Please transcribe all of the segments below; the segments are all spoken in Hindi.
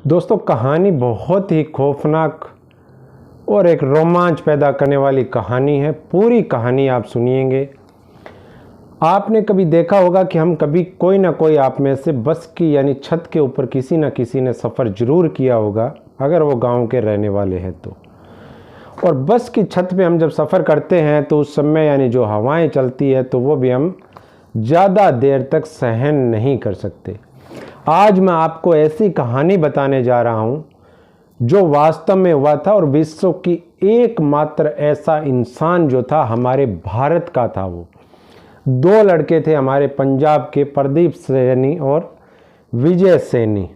दोस्तों, कहानी बहुत ही खौफनाक और एक रोमांच पैदा करने वाली कहानी है। पूरी कहानी आप सुनिएंगे। आपने कभी देखा होगा कि हम कभी कोई ना कोई आप में से बस की यानी छत के ऊपर किसी न किसी ने सफ़र ज़रूर किया होगा, अगर वो गांव के रहने वाले हैं तो। और बस की छत पे हम जब सफ़र करते हैं तो उस समय यानी जो हवाएं चलती है तो वो भी हम ज़्यादा देर तक सहन नहीं कर सकते। आज मैं आपको ऐसी कहानी बताने जा रहा हूँ जो वास्तव में हुआ था और विश्व की एकमात्र ऐसा इंसान जो था हमारे भारत का था। वो दो लड़के थे हमारे पंजाब के, प्रदीप सैनी और विजय सैनी।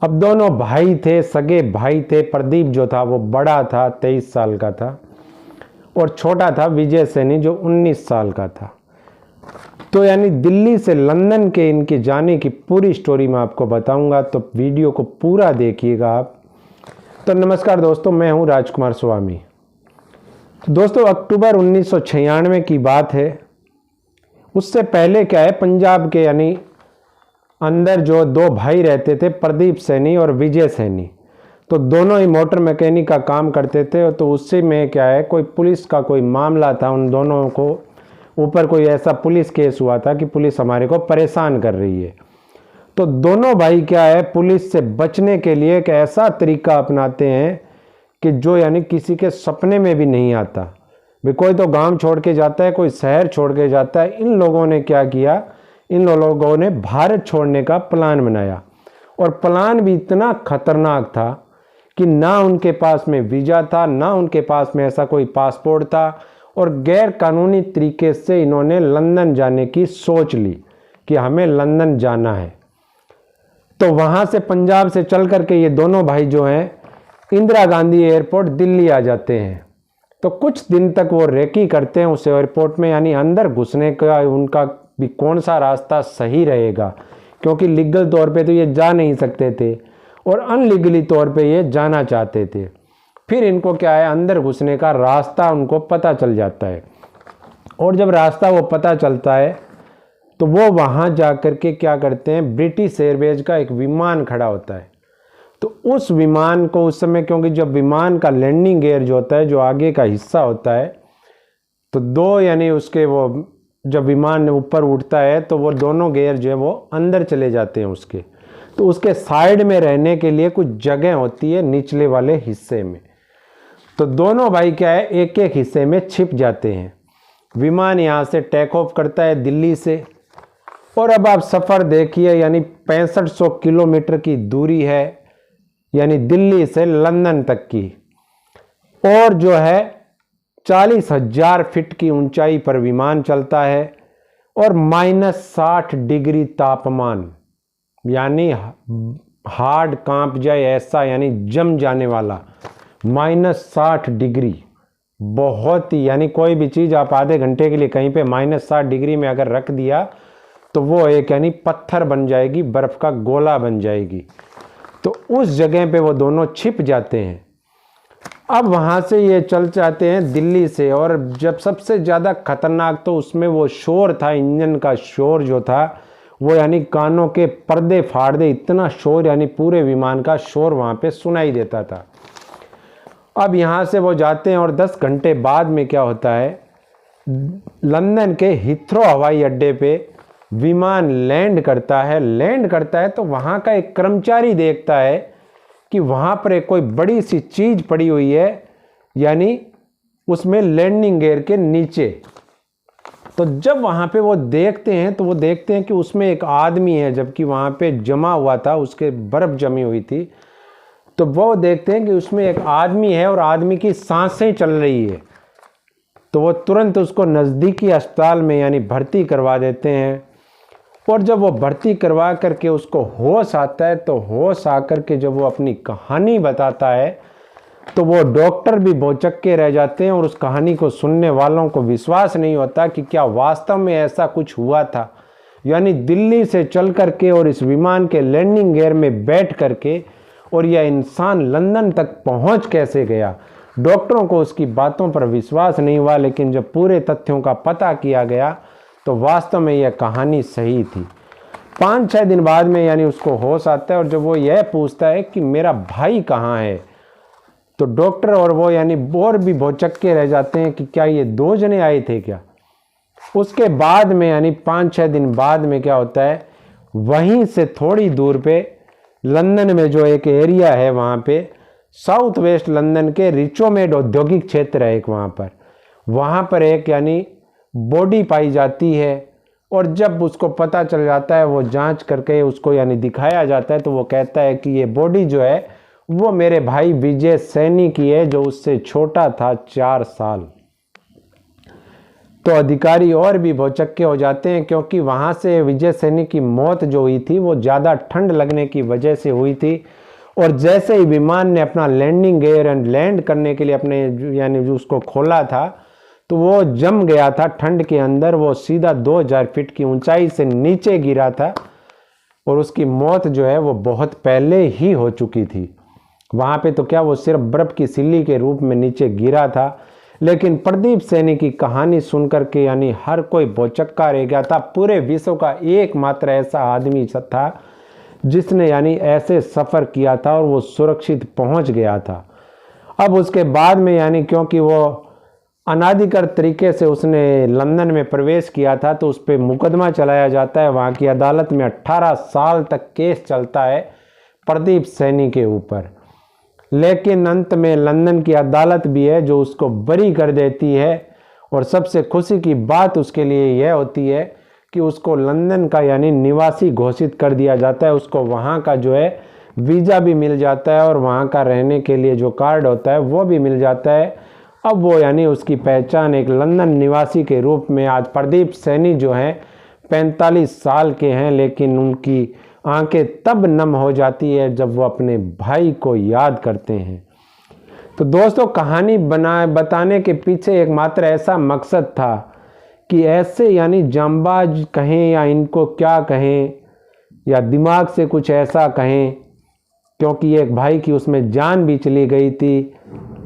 अब दोनों भाई थे, सगे भाई थे। प्रदीप जो था वो बड़ा था, 23 साल का था, और छोटा था विजय सैनी जो 19 साल का था। तो यानी दिल्ली से लंदन के इनके जाने की पूरी स्टोरी मैं आपको बताऊंगा, तो वीडियो को पूरा देखिएगा आप। तो नमस्कार दोस्तों, मैं हूं राजकुमार स्वामी। दोस्तों, अक्टूबर 1996 की बात है। उससे पहले क्या है, पंजाब के यानी अंदर जो दो भाई रहते थे, प्रदीप सैनी और विजय सैनी, तो दोनों ही मोटर मैकेनिक का काम करते थे। तो उसी में क्या है, कोई पुलिस का कोई मामला था, उन दोनों को ऊपर कोई ऐसा पुलिस केस हुआ था कि पुलिस हमारे को परेशान कर रही है। तो दोनों भाई क्या है, पुलिस से बचने के लिए एक ऐसा तरीका अपनाते हैं कि जो यानी किसी के सपने में भी नहीं आता। भी कोई तो गांव छोड़ के जाता है, कोई शहर छोड़ के जाता है। इन लोगों ने क्या किया, इन लोगों ने भारत छोड़ने का प्लान बनाया। और प्लान भी इतना खतरनाक था कि ना उनके पास में वीज़ा था, ना उनके पास में ऐसा कोई पासपोर्ट था, और गैर कानूनी तरीके से इन्होंने लंदन जाने की सोच ली कि हमें लंदन जाना है। तो वहाँ से पंजाब से चल करके ये दोनों भाई जो हैं इंदिरा गांधी एयरपोर्ट दिल्ली आ जाते हैं। तो कुछ दिन तक वो रेकी करते हैं उस एयरपोर्ट में, यानी अंदर घुसने का उनका भी कौन सा रास्ता सही रहेगा, क्योंकि लीगल तौर पे तो ये जा नहीं सकते थे और अनलीगली तौर पे ये जाना चाहते थे। फिर इनको क्या है, अंदर घुसने का रास्ता उनको पता चल जाता है। और जब रास्ता वो पता चलता है तो वो वहाँ जा कर के क्या करते हैं, ब्रिटिश एयरवेज का एक विमान खड़ा होता है। तो उस विमान को उस समय, क्योंकि जब विमान का लैंडिंग गियर जो होता है, जो आगे का हिस्सा होता है, तो दो यानी उसके वो जब विमान ऊपर उठता है तो वो दोनों गियर जो है वो अंदर चले जाते हैं उसके। तो उसके साइड में रहने के लिए कुछ जगह होती है निचले वाले हिस्से में। तो दोनों भाई क्या है, एक एक हिस्से में छिप जाते हैं। विमान यहाँ से टेक ऑफ करता है दिल्ली से। और अब आप सफ़र देखिए, यानी 6500 किलोमीटर की दूरी है, यानी दिल्ली से लंदन तक की। और जो है 40,000 फीट की ऊंचाई पर विमान चलता है और -60 डिग्री तापमान, यानी हार्ड कांप जाए ऐसा, यानी जम जाने वाला -60 डिग्री। बहुत ही, यानी कोई भी चीज़ आप आधे घंटे के लिए कहीं पे -60 डिग्री में अगर रख दिया तो वो एक यानी पत्थर बन जाएगी, बर्फ़ का गोला बन जाएगी। तो उस जगह पे वो दोनों छिप जाते हैं। अब वहाँ से ये चल जाते हैं दिल्ली से। और जब सबसे ज़्यादा खतरनाक तो उसमें वो शोर था, इंजन का शोर जो था वो यानी कानों के पर्दे फाड़ दे, इतना शोर, यानी पूरे विमान का शोर वहाँ पे सुनाई देता था। अब यहाँ से वो जाते हैं और 10 घंटे बाद में क्या होता है, लंदन के हीथ्रो हवाई अड्डे पे विमान लैंड करता है। लैंड करता है तो वहाँ का एक कर्मचारी देखता है कि वहाँ पर एक कोई बड़ी सी चीज़ पड़ी हुई है, यानी उसमें लैंडिंग गियर के नीचे। तो जब वहाँ पे वो देखते हैं तो वो देखते हैं कि उसमें एक आदमी है, जबकि वहाँ पे जमा हुआ था, उसके बर्फ़ जमी हुई थी। तो वो देखते हैं कि उसमें एक आदमी है और आदमी की सांसें चल रही है। तो वो तुरंत उसको नज़दीकी अस्पताल में यानी भर्ती करवा देते हैं। और जब वो भर्ती करवा करके उसको होश आता है, तो होश आकर के जब वो अपनी कहानी बताता है तो वो डॉक्टर भी भौचक्के रह जाते हैं और उस कहानी को सुनने वालों को विश्वास नहीं होता कि क्या वास्तव में ऐसा कुछ हुआ था। यानी दिल्ली से चल करके और इस विमान के लैंडिंग गियर में बैठ करके और यह इंसान लंदन तक पहुंच कैसे गया। डॉक्टरों को उसकी बातों पर विश्वास नहीं हुआ, लेकिन जब पूरे तथ्यों का पता किया गया तो वास्तव में यह कहानी सही थी। 5-6 दिन बाद में यानी उसको होश आता है और जब वो यह पूछता है कि मेरा भाई कहाँ है, तो डॉक्टर और वो यानी और भी भौचक्के रह जाते हैं कि क्या ये 2 जने आए थे क्या। उसके बाद में यानी 5-6 दिन बाद में क्या होता है, वहीं से थोड़ी दूर पे लंदन में जो एक एरिया है, वहाँ पे साउथ वेस्ट लंदन के रिचोमेड औद्योगिक क्षेत्र है एक, वहाँ पर एक यानी बॉडी पाई जाती है। और जब उसको पता चल जाता है, वो जांच करके उसको यानी दिखाया जाता है, तो वो कहता है कि ये बॉडी जो है वो मेरे भाई विजय सैनी की है, जो उससे छोटा था 4 साल। तो अधिकारी और भी भौचक्के हो जाते हैं, क्योंकि वहाँ से विजय सैनी की मौत जो हुई थी वो ज़्यादा ठंड लगने की वजह से हुई थी। और जैसे ही विमान ने अपना लैंडिंग गियर एंड लैंड करने के लिए अपने यानी जो उसको खोला था, तो वो जम गया था ठंड के अंदर। वो सीधा 2000 फीट की ऊंचाई से नीचे गिरा था और उसकी मौत जो है वो बहुत पहले ही हो चुकी थी। वहाँ पे तो क्या, वो सिर्फ बर्फ की सिल्ली के रूप में नीचे गिरा था। लेकिन प्रदीप सैनी की कहानी सुनकर के यानी हर कोई भौचक्का रह गया था। पूरे विश्व का एकमात्र ऐसा आदमी था जिसने यानी ऐसे सफ़र किया था और वो सुरक्षित पहुंच गया था। अब उसके बाद में यानी क्योंकि वो अनाधिकृत तरीके से उसने लंदन में प्रवेश किया था, तो उस पर मुकदमा चलाया जाता है। वहाँ की अदालत में 18 साल तक केस चलता है प्रदीप सैनी के ऊपर। लेकिन अंत में लंदन की अदालत भी है जो उसको बरी कर देती है। और सबसे खुशी की बात उसके लिए यह होती है कि उसको लंदन का यानी निवासी घोषित कर दिया जाता है। उसको वहाँ का जो है वीज़ा भी मिल जाता है और वहाँ का रहने के लिए जो कार्ड होता है वो भी मिल जाता है। अब वो यानी उसकी पहचान एक लंदन निवासी के रूप में, आज प्रदीप सैनी जो हैं 45 साल के हैं, लेकिन उनकी आंखें तब नम हो जाती है जब वो अपने भाई को याद करते हैं। तो दोस्तों, कहानी बताने के पीछे एकमात्र ऐसा मकसद था कि ऐसे यानी जांबाज कहें या इनको क्या कहें या दिमाग से कुछ ऐसा कहें, क्योंकि एक भाई की उसमें जान भी चली गई थी।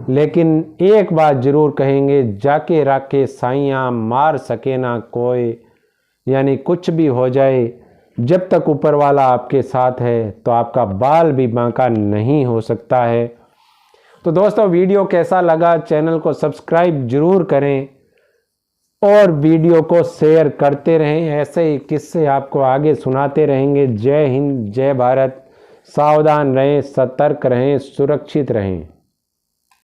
लेकिन एक बात जरूर कहेंगे, जाके राखे साइयाँ मार सके ना कोई। यानी कुछ भी हो जाए, जब तक ऊपर वाला आपके साथ है तो आपका बाल भी बांका नहीं हो सकता है। तो दोस्तों, वीडियो कैसा लगा, चैनल को सब्सक्राइब जरूर करें और वीडियो को शेयर करते रहें। ऐसे ही किस्से आपको आगे सुनाते रहेंगे। जय हिंद, जय भारत। सावधान रहें, सतर्क रहें, सुरक्षित रहें।